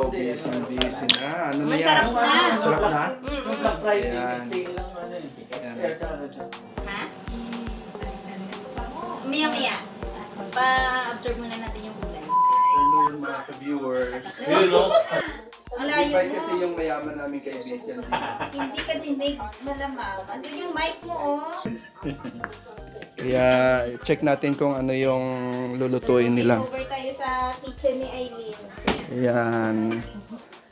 Wow, busy na. Ano na yan? Masarap na. Sarap na? Yung Black Friday, Ayan. sale lang ano eh. Ayan. Ha? Maya-maya. Pa-absorb muna natin yung kulay. Afternoon mga ka-viewers. Yun, no? Ang layo Invite mo. kasi yung mayaman namin kaibigan. Hindi ka dinig. Malamang. Andun yung mic mo, oh. Kaya check natin kung ano yung lulutuin nila. Over tayo sa kitchen ni Aileen. Ayan.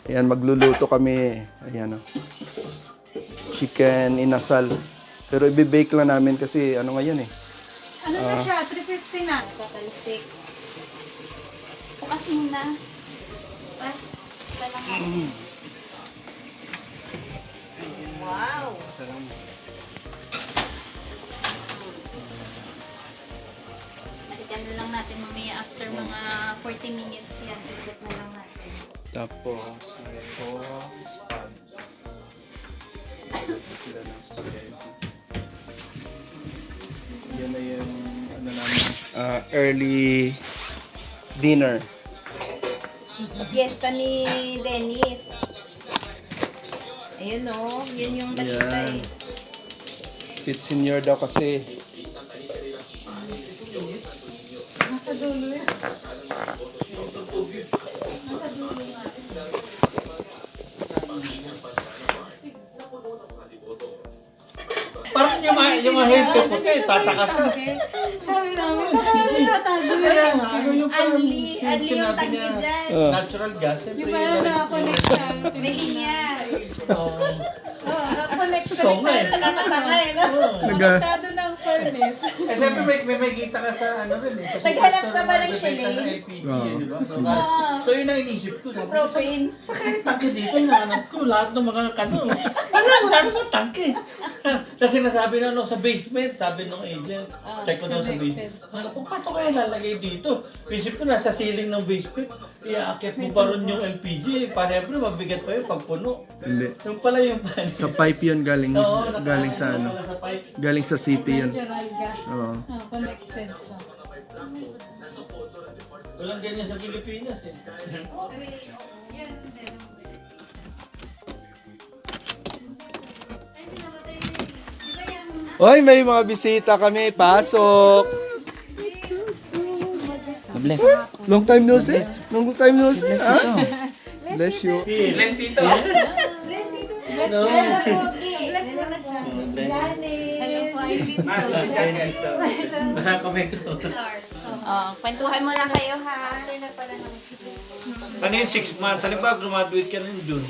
Ayan, magluluto kami. Ayan o. Chicken inasal. Pero ibibake lang namin kasi ano ngayon eh. Ano na siya? 350 na. Katalsik. Bukas muna. Pa. Ito lang ako. Wow. Balikan na lang natin mamaya after mga 40 minutes yan. Ulit na lang natin. Tapos, may sila ng spaghetti. Yan na yung ano namin, early dinner. Fiesta ni Dennis. Ayun o. Yun yung balita Yan. eh. Fit senior daw kasi. Nasa dulo yan. Parang yung mga headset ko eh, tataka siya. Sabi namin, saan namin natago Kaya nga, ano yung parang Anli yung sinabi tanggi niya, dyan. natural gas, siyempre Yung parang nakakonect siya. May linya. Oo. Oo, nakakonect So nga eh. Nakatanga eh, no? Konektado ng furnace. Eh, siyempre may kita ka sa ano rin eh. Sa Naghanap superstore ka ba na ng nagbebenta chalet? ng LPG, Oo. di ba? So yun ang inisip ko. Sabi ko, Propane. sa kaya tangke dito, nahanap ko lahat ng mga kano. Wala naman tangke. Kasi nasabi na sa basement, sabi ng agent, check ko daw sa basement. Ano kung paano kaya lalagay dito? Isip ko nasa ceiling ng basement, iaakit mo pa rin yung LPG. Siyempre mabigat pa yun pag puno. Hindi. Yung pala yung pan. Sa pipe yun galing, Oo, galing sa nakaano ano. pala sa pipe. Galing sa city yun. Natural gas. Oo. Connected siya. Walang ganyan sa Pilipinas eh. Hoy, may mga bisita kami. Pasok. Bless. Long time no see. Long time no see. Ha? Bless you. Bless dito. Bless dito. Bless No. sa pogi. Bless mo na siya. Janice. Hello po, Aileen. Nakakomment ko. Oh, kwentuhan mo lang kayo ha. Ano yung 6 months? Halimbawa, graduate ka ng June.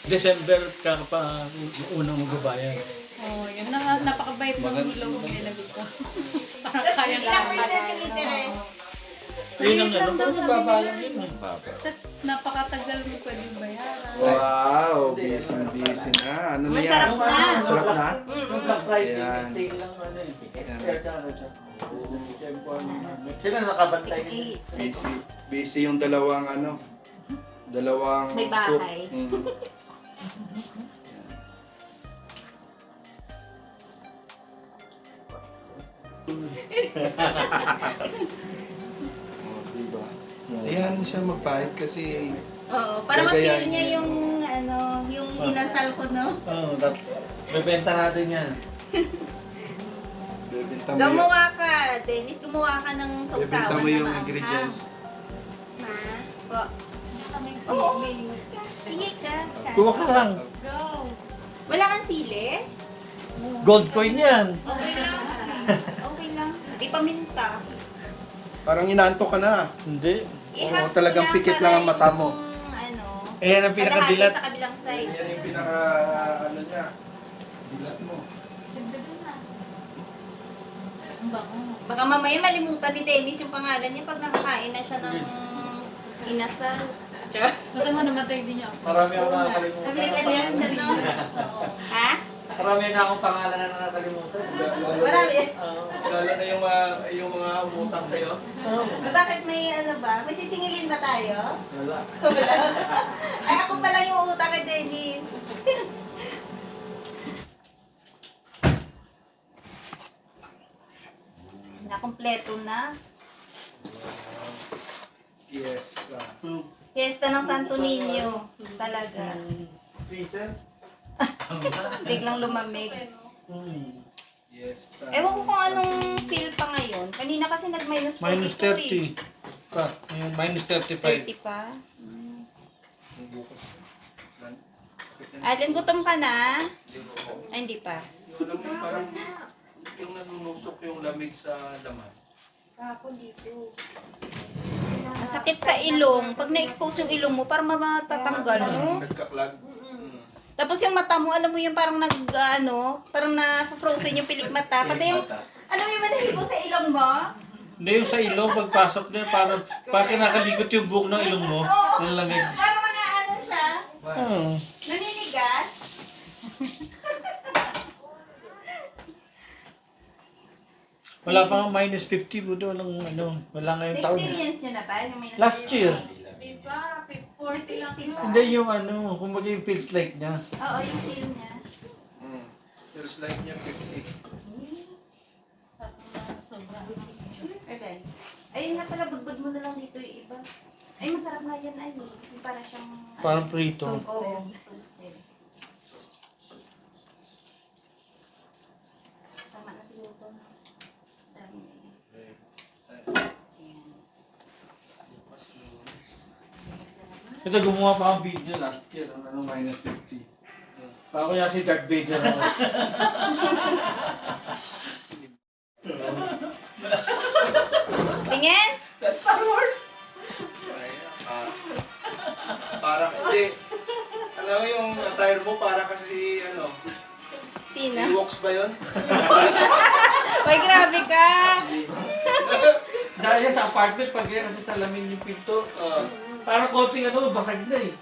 December ka pa unang magbabayad. Oh, yun na, napakabait ng loan nila dito. Parang Tapos kaya ilang percent yung interest? Yun ang ano, pero mababa lang yun eh. Tapos napakatagal mo pwede bayaran. Wow, busy na. Ano na yan? Masarap na. Sarap na? Yung Black Friday, Ayan. sale lang ano eh. Ayan. Kaya ano siya. Sila nakabantay na. Busy yung dalawang ano. Dalawang May cook. bahay. Oh, diba? Ayan siya magpahit kasi Oo, para Gagayahin ma-feel niya yung ano, yung inasal ko, no? Oo, bebenta natin yan. bebenta mo yung, Gumawa ka, Dennis, gumawa ka ng bebenta sausawan mo na yung maanghang. ingredients. Ma? Po. Oo. Hingi ka. Kuha ka lang. Go! Wala kang sili? Gold coin yan. Okay lang. Okay lang. Di paminta. Parang inaantok ka na. Hindi. Oo, talagang pikit lang ang mata mo. Ano, Ayan ang pinakadilat. kalahati sa kabilang side. Yan yung pinaka ano niya. Dilat mo. Ang bango. Baka mamaya malimutan ni Dennis yung pangalan niya pag nakakain na siya ng inasal. Baka mo namatay din niya ako. Marami akong Oo nga. nakakalimutan. Kasi nag-adjust siya, no? Ha? Marami na akong pangalan na nakakalimutan. Marami. Lalo na yung mga umutang sa'yo. Bakit may ano ba? May sisingilin ba tayo? Wala. Wala. Ay, ako pala yung utang kay Dennis. Nakompleto na. Yes. Fiesta ng Santo Niño. Talaga. Freezer? Biglang lumamig. Yes. Ewan ko kung anong feel pa ngayon. Kanina kasi nag-minus 42 Minus 30. Pa, yung minus 35. 30 pa. Alin, gutom ka na? Ay, hindi pa. Alam mo, parang yung nanunusok yung lamig sa laman. Masakit sa ilong. Pag na-expose yung ilong mo, parang matatanggal, no? Nagkaklag. Tapos yung mata mo, alam mo yung parang parang na-frozen yung pilik mata. Pati yung, alam mo yung manahibo sa ilong mo? Hindi yung sa ilong, pagpasok niya, parang kinakalikot yung buhok ng ilong mo. Ng lamig. Parang ano siya? Oh. Naninigas? Wala pa nga minus 50, buto walang wala ngayong taon. Na-experience nyo na ba? Yung minus Last year. Diba? 40 lang yun. Hindi yung kumbaga yung feels like niya. Oo, yung feel niya. Feels like niya 50. Alin? Ayun nga pala, budbud mo na lang dito yung iba. Ay, masarap nga yan, ay. Yung para siyang... Parang prito. Oo, toasted. Tama na siguro ito. Dami na yan. Ayan. Ito gumawa pa ang video last year, minus 50. Parang kaya si Darth Vader ako. Tingin? Star Wars! Para, hindi. Alam mo yung attire mo, para kasi Sino? Ewoks ba yun? Uy, grabe ka! Dahil sa apartment, pag yan kasi salamin yung pinto, parang konting basag na eh.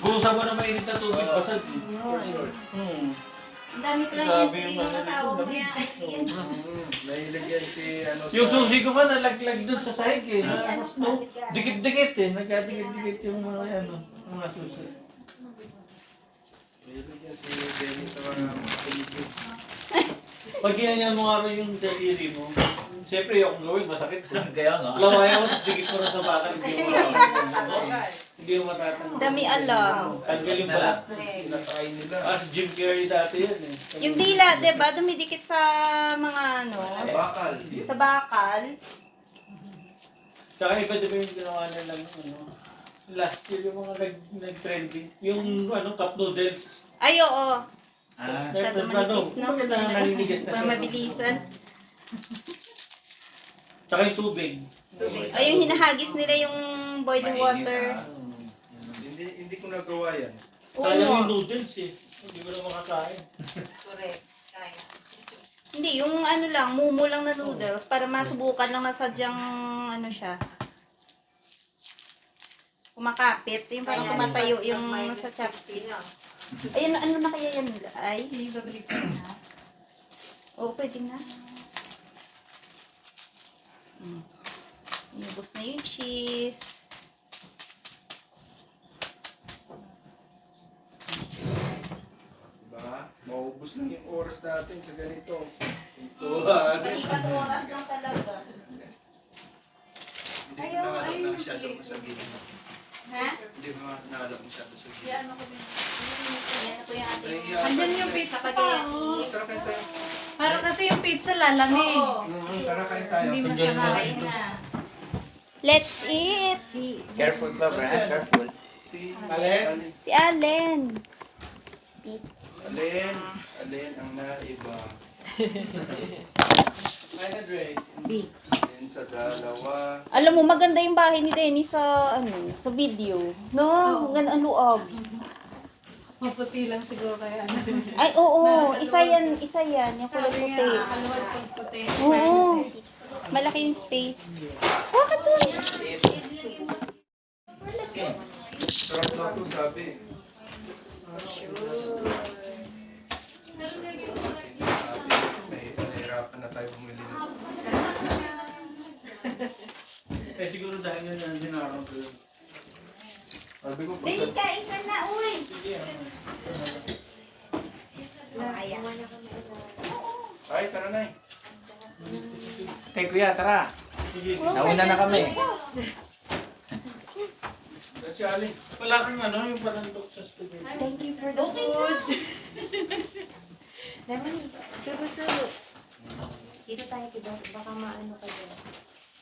Buhusan mo na mainit na tubig, basag. Ang dami pala Grabe yung yung asawa mo lamig. yan. Ayun. Nahilig yan si Yung susi ko man, nalaglag dun sa sahig eh. Ay, Dikit-dikit eh. Nagkadikit-dikit yung mga susi. Nahilig yan si Benny sa mga peligid. Pag ginanyan mo nga rin yung daliri mo, siyempre yung gawin, masakit. Kaya nga. Lawayan mo, tapos dikit mo na sa bakal. Hindi mo matatanggal. Dami alam. Tanggal yung balat. Pinakain nila. Si Jim Carrey dati yan eh. Yung dila, di ba? Dumidikit sa mga Bakal. sa bakal. Tsaka iba diba yung ginawa nilang last year yung mga nag-trending. Yung cup noodles. Ay, oo. Ah, Masyado manipis, no? Naninigas na siya. Mabilisan. Tsaka yung tubig. Ay, yung hinahagis nila yung boiling water. Hindi ko nagawa yan. Sayang Oo. yung noodles eh. Hindi mo na makakain. Hindi, yung mumu lang na noodles para masubukan lang na sadyang siya. Kumakapit. Yung parang tumatayo yung sa chopsticks. Ayun, ano na kaya yan nila? Ay, Hindi babalik ka na. oo, pwede na. Inubos na yung cheese. Diba? Maubos lang yung oras natin sa ganito. Ito, Malipas oras lang talaga. Hindi ko nakalap na masyado sa gilid. Ha? Hindi ko nakalap masyado sa gilid. Yan ako din. Ayan po yung ating... Andyan yung pizza pa. Spaghetti. Tara kain tayo. Para kasi yung pizza lalamig. Tara kain tayo. Hindi masarap. Kain na. Let's eat! careful ba, Brad? Careful. Si Alin? Si Allen. Alin ang naiba. Ay na, Dre. Alin sa dalawa. Alam mo, maganda yung bahay ni Denny sa sa video. No? Maganda ang luog. Maputi lang siguro kaya. Ay, oo. Isa yan. Yung kulay Sabi puti. nga, kaluwag pag puti. Oo. Malaki yung space. Bakit to? Sarap na ito, sabi. May nahirapan na tayo bumili na. Eh siguro dahil yun ang dinarang ko yun. Sabi ko, Dennis, kain ka na, uy! Kaya. ay, tara na eh. Tay kuya, tara. Sige. Nauna na kami. Kasi Ali, wala kang ano, yung parang sa spaghetti. Thank you for the Okay. food. Lemon, subo. Dito tayo kay boss. Baka maano ka dyan.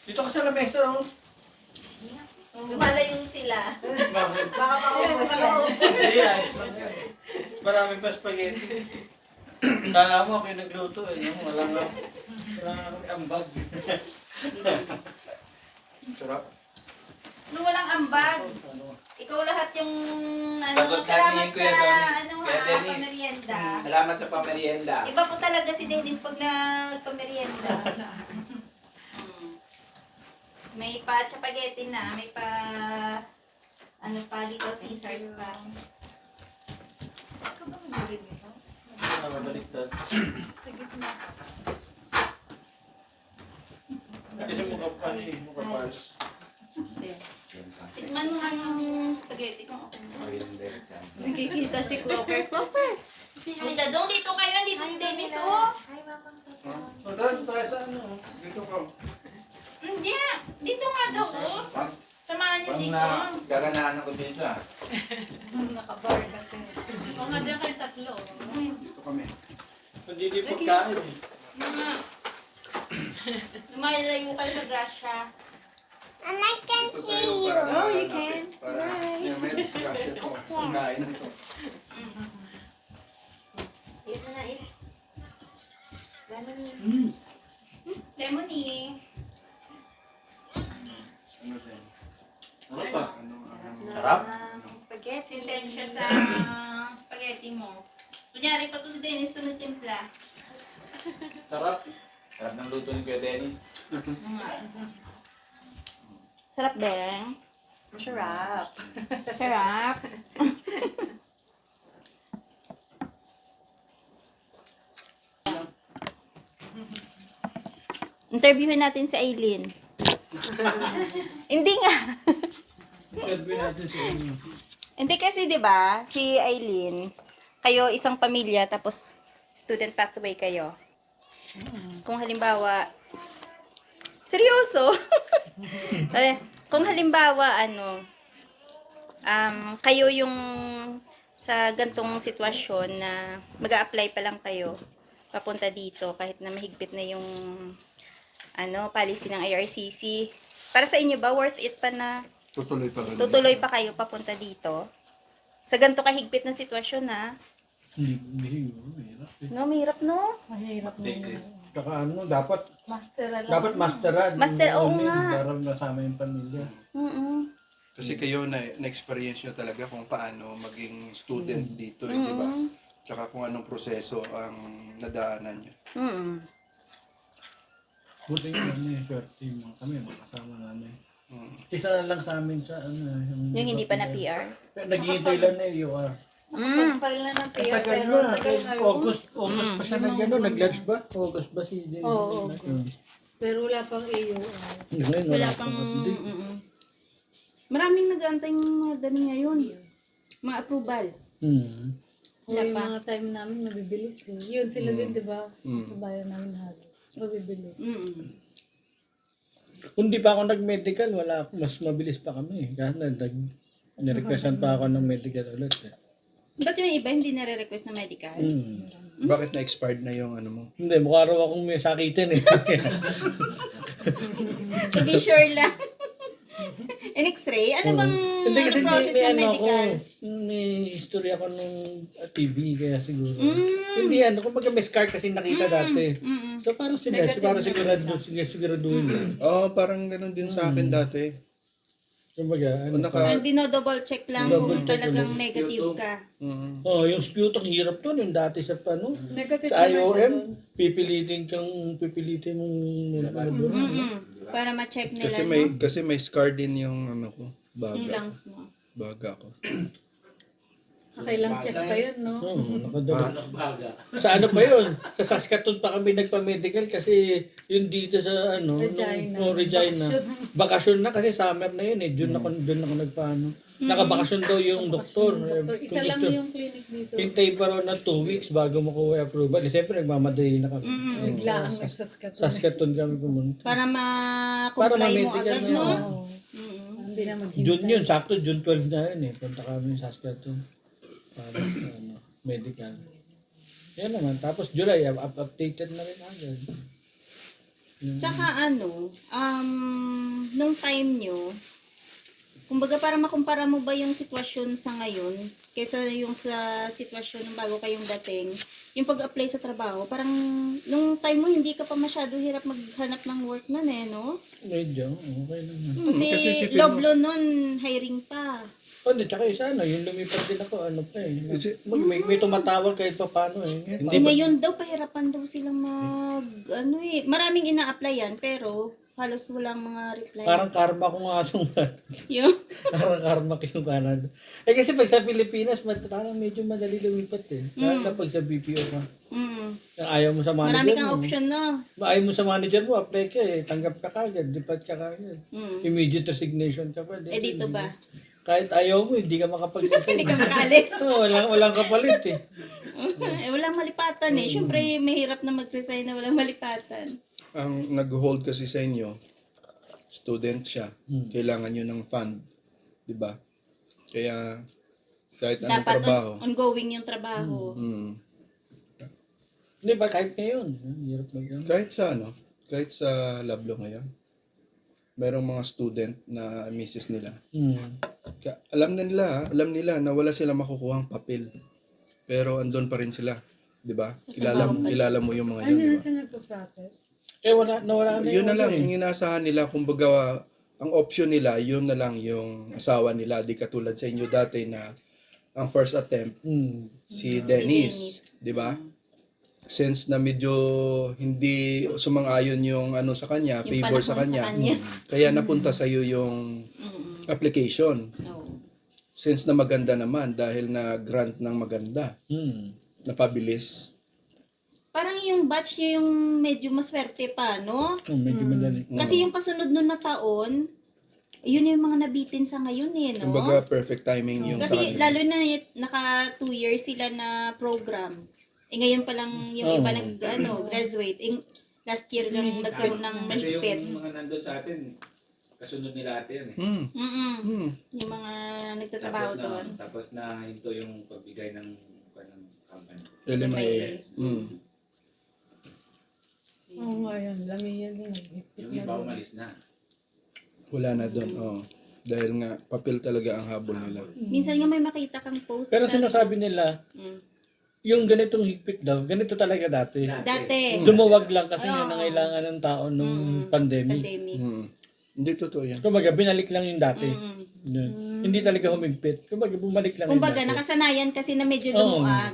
Dito ka sa lamesa, oh. Lumalayo sila. Bakit? Baka maubos yan. Hindi, ayos lang yan. Marami pa spaghetti. Kala mo ako yung nagluto eh. No? Wala nga kami ambag. Sarap. Nung walang ambag. Ano? Ikaw lahat yung Sagot salamat natin yung Kuya Dennis. ano Kuya Dennis. pamerienda. Salamat sa pamerienda. Iba po talaga si Dennis pag nagpamerienda. May pa spaghetti na, may pa ano pa Little Caesars pa. Ikaw ba magaling nito? Baliktad. Sa gitna. Kasi mukha pals. Tikman mo ang spaghetti kung okay na. Nakikita si Clover. Clover! Ay, Dadong, dito kayo, dito si Dennis, oh. Hi, Mamang Toto. Tayo sa ano. Dito ka. Hindi, dito nga daw, oh. Samahan niyo Pag dito. nagaganahan ako dito ah. Nakabar kasi. O nga dyan kayo tatlo. Dito kami. Hindi di pagkain eh. Lumalayo kayo sa grasya. Dito tayo para Oh, you can. Para may disgrasya to. Pagkain na to. Ito na it. Lemon. Lemony. Ano din? Ano pa? Ano ang... Sarap? Spaghetti. Sintensya sa spaghetti mo. Kunyari pa to si Dennis to nagtimpla. Sarap. Sarap ng luto ni Kuya Dennis. Sarap din. Sarap. Sarap. Interviewin natin si Aileen. Hindi nga. Interview natin si Amy. Hindi kasi 'di ba, si Aileen, kayo isang pamilya tapos student pathway kayo. Kung halimbawa seryoso. Kung halimbawa kayo yung sa gantong sitwasyon na mag-a-apply pa lang kayo papunta dito kahit na mahigpit na yung policy ng IRCC. Para sa inyo ba worth it pa na Tutuloy pa rin. tutuloy pa kayo papunta dito? Sa ganito kahigpit na sitwasyon na. Hindi. Mahirap eh. No, mahirap no? Mahirap Hindi, Chris. Saka dapat Master masteran. Master, oo nga. Para nasama yung pamilya. Kasi kayo na-experience nyo talaga kung paano maging student dito, di ba? Tsaka kung anong proseso ang nadaanan nyo. Buti yung swerte yung kami, makasama namin. Isa na lang sa amin sa Yung hindi pa na PR. Naghihintay lang na UR. Pag-file na ng PR, Tagal pero na. tagal na. August pa siya nag-lunch ba? August ba si Jen? Oo, pero wala pang iyo. Wala pang... Maraming nag-aantay ng mga ganun ngayon. Mga approval. Yung mga time namin mabibilis eh. Yun sila din, di ba? Sa bayan namin halos. Mabibilis. Kung di pa ako nag-medical, mas mabilis pa kami. Kasi nirequestan pa ako ng medical ulit. Ba't yung iba hindi nare-request na medical? Bakit na-expired na yung ano mo? Hindi, mukha raw akong may sakitin eh. To be sure lang. In X-ray? Ano bang Hindi kasi process may ng medical? may history ako nung TV kaya siguro. Hindi kumbaga may scar kasi nakita dati. So parang siguraduhin. Oo, parang ganun din sa akin dati. Kumbaga, Dino-double check lang kung talagang negative ka. yung sputum hirap to yung dati sa Negative sa naman siya IOM, doon. pipilitin mong Para ma-check nila, Kasi may scar din yung yung baga. lungs mo. Baga ko. Kailang check pa yun, no? Sa pa yun? Sa Saskatoon pa kami nagpa-medical kasi yun dito sa Regina. Regina. Bakasyon na kasi summer na yun eh. June ako nagpaano. Nakabakasyon daw yung doktor. Isa lang yung clinic dito. Hintay pa raw na 2 weeks bago makuha approval. Siyempre nagmamadali na kami. Bigla ang nagsaskatan. Saskatoon kami pumunta. Para ma-comply mo ma-medical agad, na, no? oo. Hindi na maghintay. June yun, sakto June 12 na yun eh. Punta kami sa Saskatoon. Para medical. Yan naman. Tapos July, updated na rin agad. Tsaka nung time nyo, kumbaga para makumpara mo ba yung sitwasyon sa ngayon kaysa yung sa sitwasyon ng bago kayong dating, yung pag-apply sa trabaho, parang nung time mo hindi ka pa masyado hirap maghanap ng work nun no? Medyo, okay naman. Kasi kasi isipin mo- Loblo nun, hiring pa. Hindi, tsaka isa yung lumipat din ako, may tumatawag kahit pa paano eh. Ngayon daw, pahirapan daw silang maraming ina-applyan, pero halos walang mga reply. Parang karma ko nga nung Yung, parang karma ko yung Canada. Eh kasi pag sa Pilipinas, parang medyo madali lumipat eh. Lalo na pag sa BPO ka. Ayaw mo sa manager marami kang mo. option na. Ayaw mo sa manager mo, apply ka eh. Tanggap ka kagad, lipat ka kagad. Immediate resignation ka pa. Dito ba? Kahit ayaw mo, hindi ka makapag-resign. Hindi ka makaalis. walang kapalit eh. Walang malipatan eh. Siyempre, mahirap na mag-resign na walang malipatan. Ang nag-hold kasi sa inyo, student siya. Kailangan nyo ng fund. Di ba? Kaya, kahit anong Dapat trabaho. ongoing yung trabaho. Hindi ba kahit ngayon? Hirap na yan. Kahit sa Lablo ngayon, mayroong mga student na misis nila. Alam nila na wala sila makukuhang papel. Pero andun pa rin sila. Di ba? Kilala mo yung mga yun, di ba? Saan nagpo-process? Nawala na Yun na lang, eh. yung inaasahan nila, kumbaga, ang option nila, yun na lang yung asawa nila. Di katulad sa inyo dati na ang first attempt, si Dennis. Di ba? Since na medyo hindi sumang-ayon yung sa kanya, Yung favor sa panahon sa kanya. kanya. Kaya napunta sa iyo yung application. No. Since na maganda naman dahil na grant ng maganda, napabilis. Parang yung batch nyo yung medyo maswerte pa, no? Medyo madali. Kasi yung kasunod nun na taon, yun yung mga nabitin sa ngayon no? Kumbaga perfect timing yung sa Kasi kanila. lalo na naka 2 years sila na program. Ngayon pa lang yung iba graduate. Last year lang nagkaroon ng Kasi mahigpit. yung mga nandun sa atin, kasunod nila ate yun eh. Yung mga nagtatrabaho doon. Tapos na hinto yung pagbigay ng company. LMIA. Oo nga yan. Lamiyan din. Naghipit Yung na iba rin. umalis na. Wala na doon. Dahil nga, papel talaga ang habol nila. Minsan nga may makita kang post Pero sa... sinasabi nila, yung ganitong higpit daw, ganito talaga dati. Dati. Lumuwag lang kasi yun ang kailangan ng tao nung pandemic. Pandemic. Hindi totoo yan. Kumbaga, binalik lang yung dati. Yun. Hindi talaga humigpit. Kumbaga, bumalik lang Kumbaga, yung dati. nakasanayan kasi na medyo lumuag.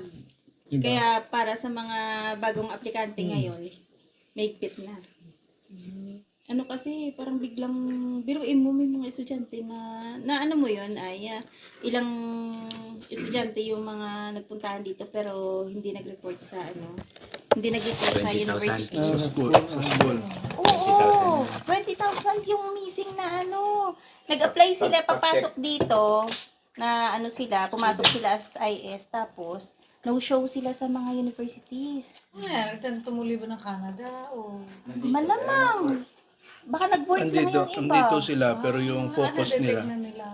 Diba? Kaya para sa mga bagong aplikante ngayon, may higpit na. Ano kasi, parang biglang, biruin mo may mga estudyante na ano mo yun, ilang estudyante yung mga nagpuntahan dito pero hindi nag-report sa hindi nag-report sa 20,000. university. Sa school. Oo, 20,000 yung missing na Nag-apply sila, papasok dito, na pumasok sila as IS, tapos, no-show sila sa mga universities. Ayan, tumuli ba ng Canada? O... Malamang. Baka nag-work lang yung iba. Andito sila, pero yung focus Na-detect nila. na nila.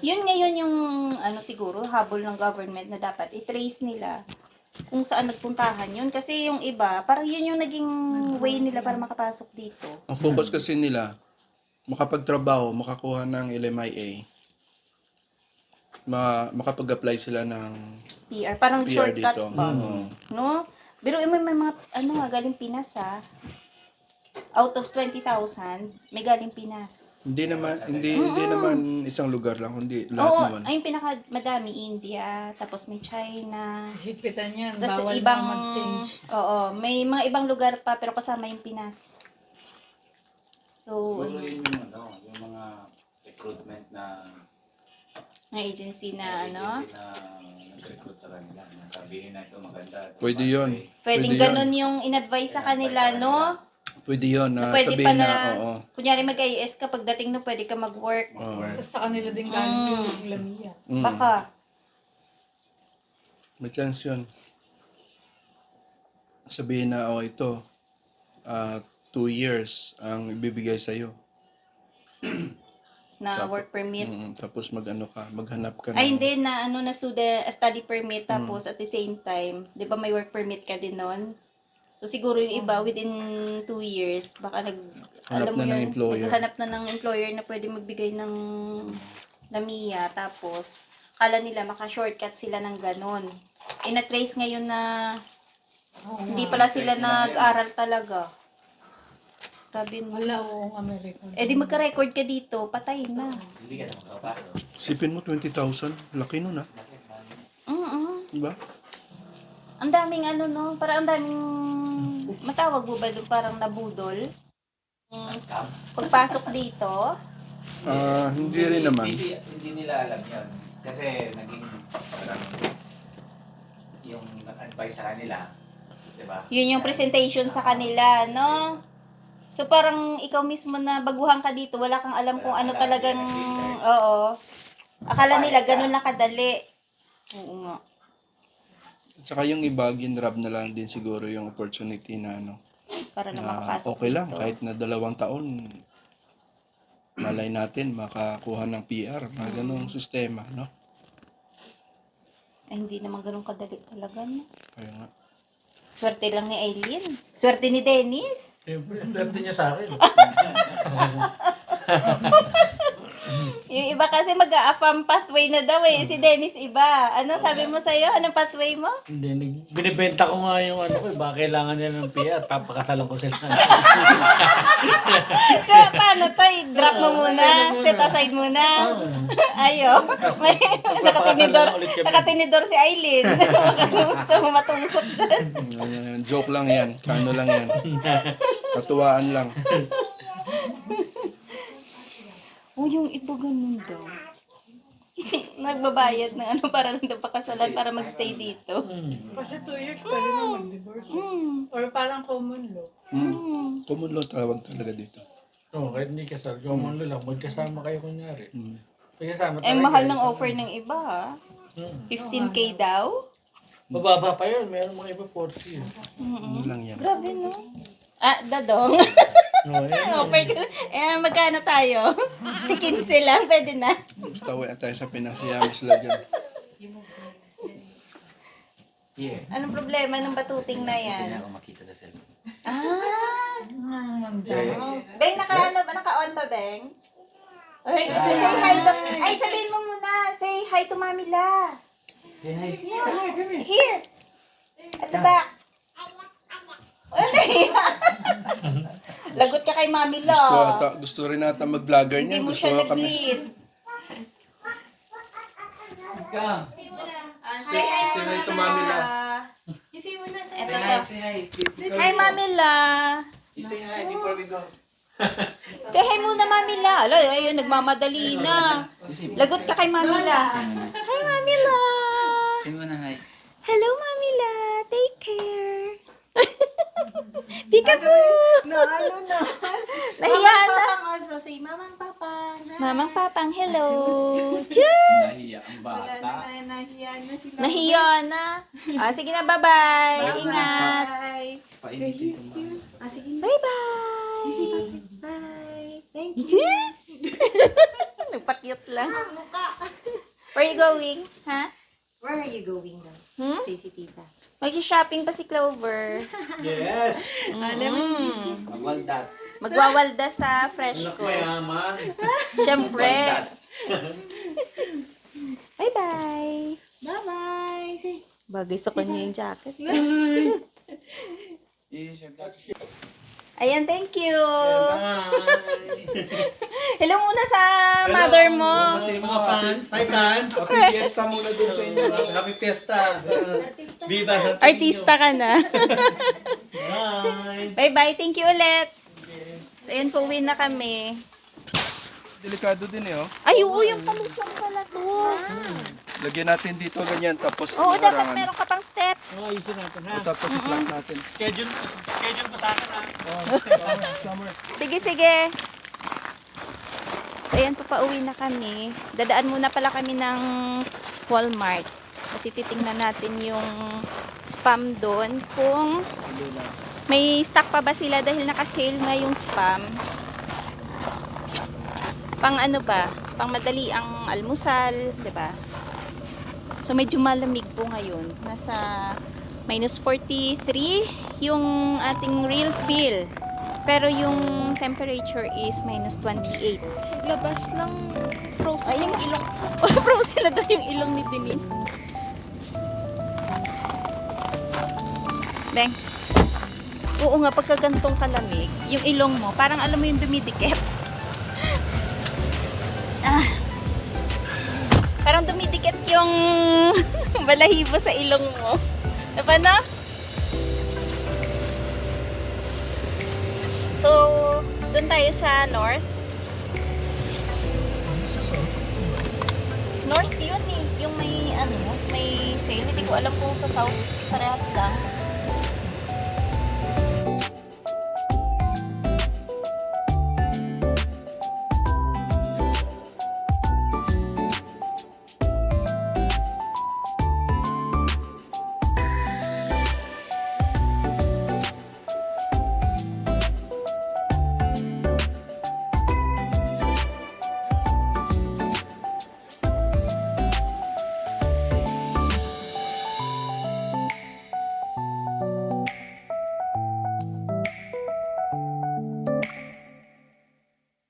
Yun ngayon yung, siguro, habol ng government na dapat i-trace nila kung saan nagpuntahan yun. Kasi yung iba, parang yun yung naging way nila para makapasok dito. Ang focus kasi nila, makapagtrabaho, makakuha ng LMIA, makapag-apply sila ng PR. Parang PR shortcut dito. ba? No? Pero may mga, galing Pinas Out of 20,000, may galing Pinas. Hindi naman isang lugar lang, kundi lahat Oo, naman. ay yung pinakamadami, India, tapos may China, Higpitan yan. tapos Bawal ibang, na mag-change. may mga ibang lugar pa, pero kasama yung Pinas. So, Siguro yun yung mga recruitment na mga agency na agency na nag-recruit sa kanila. Sabihin na ito maganda. Pwede yun. pwedeng Pwede ganun yung in-advise sa kanila, no? Pwede yun Na na pwede sabihin pala, na, oo. kunyari mag-IS ka, pagdating na pwede ka mag-work. Tapos sa kanila din galing yung Lamia. Baka. May chance yun. Sabihin na, ito, 2 years ang ibibigay sa'yo. na work permit. Tapos maghanap ka Ay, ng- hindi na na study permit tapos at the same time, 'di ba may work permit ka din noon? So siguro yung iba within 2 years baka Hanap na ng employer. naghanap na ng employer na pwede magbigay ng NAMIA tapos kala nila maka-shortcut sila ng ganon. Na-trace ngayon na hindi pala sila nag-aral talaga. Grabe no. Wala ang American. Eh di magka-record ka dito, patay na. Hindi ka na makapasok. Sipin mo 20,000. Laki nun Diba? Ang daming parang ang daming matawag mo ba doon parang nabudol. Pagpasok dito, Hindi rin naman. Hindi nila alam yun. Kasi naging parang yung nag-advise sa kanila, di ba? yun yung presentation sa kanila, no? So parang ikaw mismo na baguhan ka dito, wala kang alam kung ano talagang, oo. Akala nila ganun lang kadali. Oo nga. At saka yung iba, ginrab na lang din siguro yung opportunity na Para na na makapasok okay lang, dito. kahit na 2 taon, malay natin, makakuha ng PR, mga ganong sistema, no? Ay, hindi naman ganun kadali talaga, no? Kaya nga. Swerte lang ni Aileen. Swerte ni Dennis. Siyempre, ang swerte niya sa akin. Yung iba kasi mag-a-affirm pathway na daw eh. Si Dennis iba. Ano sabi mo sa'yo? Anong pathway mo? Hindi, binibenta ko nga yung ano ko, baka kailangan niya ng PR, papakasalan ko sila. So, paano to? I-drop mo muna. Set aside muna. Ayo. May nakatinidor si Aileen. Gusto mo matusok dyan. Joke lang yan, kano lang yan. Katuwaan lang. Oh, yung iba ganun daw. Nagbabayad ng para lang daw pakasalan para magstay dito. Kasi 2 years pwede na mag-divorce. Or parang common law. Common law tawag talaga dito. Oo, kahit hindi kasal, common law lang, magkasama kayo kunyari. Magkasama Eh, mahal ng offer ng iba ha. 15K daw? Mababa pa yun, meron mga iba 40. Ano lang yan. Grabe no? Dadong. No, yan. Offer ka. Magkano tayo? 15 lang, pwede na. Basta uwi tayo sa Pinas, yaman sila dyan. Yeah. Anong problema ng batuting na Kasi yan? na ako makita sa cellphone. Beng, naka-on ba, Beng? Okay, say hi daw. Ay, sabihin mo muna. Say hi to Mami La. Say hi. Here. At the back. Lagot ka kay Mami La. Gusto rin nata mag-vlogger Hindi niya. mo Gusto siya kami. nag-greet. Say hi to Mami La. Ito to. Say hi. Hi, Mami La. Say hi before we go. Say hi muna, Mami La. Ala, ayun, nagmamadali na. Lagot ka kay Mami La. Hi, Mami La. Say mo na hi. Hello, Mami La. Take care. Peekaboo. Nahiya na. Also, say mamang papa. Mamang Papang, hello. Just. Nahiya ang bata. Nahiya na sila. Nahiya na. Sige na, bye-bye. Ingat. Bye. Painitin ko ma. Sige. Bye-bye. Bye. Thank you. Yes. Nagpa-cute lang. Where you going? Ha? Where are you going now? Say si tita. Mag-shopping pa si Clover. Yes! Magwaldas. Magwawalda sa fresh Anak ko. mayaman. Siyempre. Waldas. Bye-bye. Bye-bye. Say. Bagay sa kanya yung jacket. Ayan, thank you. Hello muna sa mother mo. Mga fans. Hi, fans. Happy fiesta muna dun sa inyo. Happy Fiesta. Viva Santo Niño. Artista ka na. Bye. Bye-bye. Thank you ulit. So, ayan, pauwi na kami. Delikado din eh, oh. Ay, oo, yung palusong pala to. Lagyan natin dito ganyan, tapos Oo, dapat harangan. meron ka pang step. Ayusin natin, ha? Tapos i-flat natin. Schedule pa sa akin, ha? Sige, sige. So, ayan, papauwi na kami. Dadaan muna pala kami ng Walmart. Kasi titingnan natin yung spam doon. Kung may stock pa ba sila dahil naka-sale nga yung spam. pang ano ba, pang madali ang almusal, 'di ba? So medyo malamig po ngayon. Nasa minus 43 yung ating real feel. Pero yung temperature is minus 28. Labas lang, frozen Ayun. yung ilong. Frozen na daw yung ilong ni Denise. Beng. Oo nga, pagka gantong kalamig, yung ilong mo, parang alam mo yung dumidikit. Ah. Parang dumidikit yung balahibo sa ilong mo. Diba na? So, doon tayo sa north. North yun eh. Yung may ano, may sale. Hindi ko alam kung sa south parehas lang.